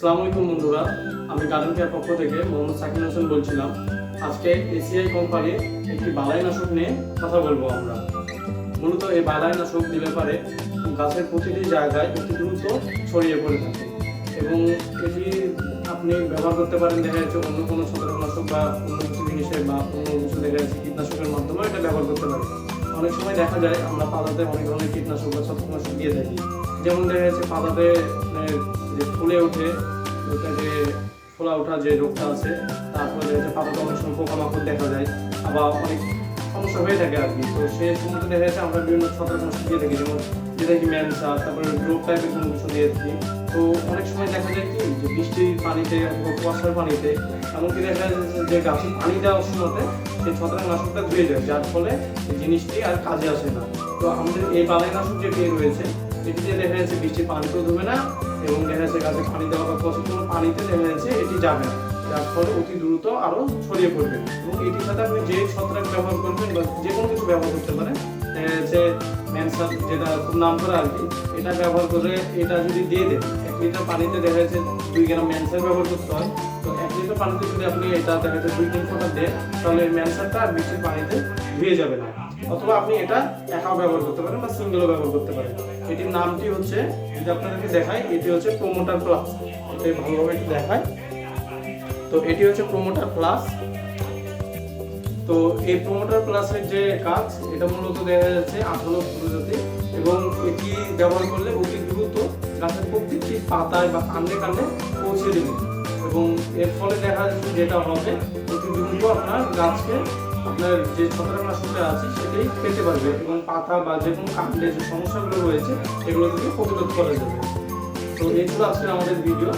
আসসালামু আলাইকুম বন্ধুরা, আমি গার্ডেন কেয়ার পক্ষ থেকে মোহাম্মদ সাকিন হোসেন বলছিলাম। আজকে এসিআই কোম্পানির একটি বালাইনাশক নিয়ে কথা বলবো আমরা। মূলত এই বালাইনাশক দিলে পারে গাছের প্রতিটি জায়গায় অতি দ্রুত ছড়িয়ে পড়ে থাকে এবং এটি আপনি ব্যবহার করতে পারেন দেখা যাচ্ছে অন্য কোনো ছত্রাকনাশক বা অন্য কিছু জিনিসের বা অন্য কিছু দেখা যাচ্ছে কীটনাশকের মাধ্যমে এটা ব্যবহার করতে পারেন। অনেক সময় দেখা যায় আমরা পাতাতে অনেক ধরনের কীটনাশক বা ছত্রাকনাশক দিয়ে থাকি, যেমন দেখা যাচ্ছে পাতাতে যে ফুলে ওঠে ওটা যে ফোলা ওঠা যে রোগটা আছে, তারপরে যে পাতাতে অনেক সময় পোকামাকড় দেখা যায়, আবার অনেক সমস্যা হয়ে থাকে আর কি। তো সে সময় দেখা যাচ্ছে আমরা বিভিন্ন ছত্রাকনাশক দিয়ে থাকি, যেমন যেটা কি ম্যানসার, তারপরে ড্রপ টাইপের কোনো কিছু দিয়ে থাকি। তো অনেক সময় দেখা যায় কি যে বৃষ্টির পানিতে অথবা কুয়াশার পানিতে এমনকি দেখা যাচ্ছে যে গাছে পানি দেওয়ার সময়তে সেই ছত্রাকনাশকটা ধুয়ে যায়, যার ফলে এই জিনিসটি আর কাজে আসে না। তো আমাদের এই বালাইনাশক যেটি রয়েছে এটিতে দেখা যাচ্ছে বৃষ্টির পানিতেও ধুবে না এবং দেখা যাচ্ছে গাছে পানি দেওয়া বা কোনো পানিতে দেখা যাচ্ছে এটি যাবে না, যার ফলে অতি দ্রুত আরও ছড়িয়ে পড়বে। এবং এটির সাথে আপনি যে ছত্রাক ব্যবহার করবেন বা যে কোনো কিছু ব্যবহার করতে পারেন, দেখা যাচ্ছে ম্যানসার যেটা খুব নাম করা আর কি, এটা ব্যবহার করে এটা যদি দিয়ে দেন 1 লিটার পানিতে দেখা যাচ্ছে 2 গ্রাম ম্যানসার ব্যবহার করতে হয়। তো 1 লিটার পানিতে যদি আপনি এটা দেখা যাচ্ছে 2-3 ফোঁটা দেন, তাহলে ম্যানসারটা আর বৃষ্টির পানিতে ধুয়ে যাবে না। অথবা আপনি এটা একাও ব্যবহার করতে পারেন বা সিঙ্গেলও ব্যবহার করতে পারেন। এটির নামটি হচ্ছে, যদি আপনাদেরকে দেখাই, এটি হচ্ছে প্রোমোটার প্লাস। এটাই ভালোভাবে একটু দেখায়। তো এটি হচ্ছে প্রোমোটার প্লাস। তো এই প্রোমোটার প্লাসের যে কাজ, এটা মূলত দেখা যাচ্ছে 18 প্রজাতি এবং এটি ব্যবহার করলে অতি দ্রুত গাছের প্রত্যেকটি পাতায় বা কাণ্ডে কাণ্ডে পৌঁছে দেবে এবং এর ফলে দেখা যাচ্ছে যেটা হবে অতি দ্রুত আপনার গাছকে আপনার যে ছত্রাকনাশকটা আছে সেটাই পেতে পারবে এবং পাতা বা যে কোনো কাণ্ডে যে সমস্যাগুলো রয়েছে এগুলো থেকে প্রতিরোধ করা যাবে। তো এই ছিল আজকে আমাদের ভিডিও।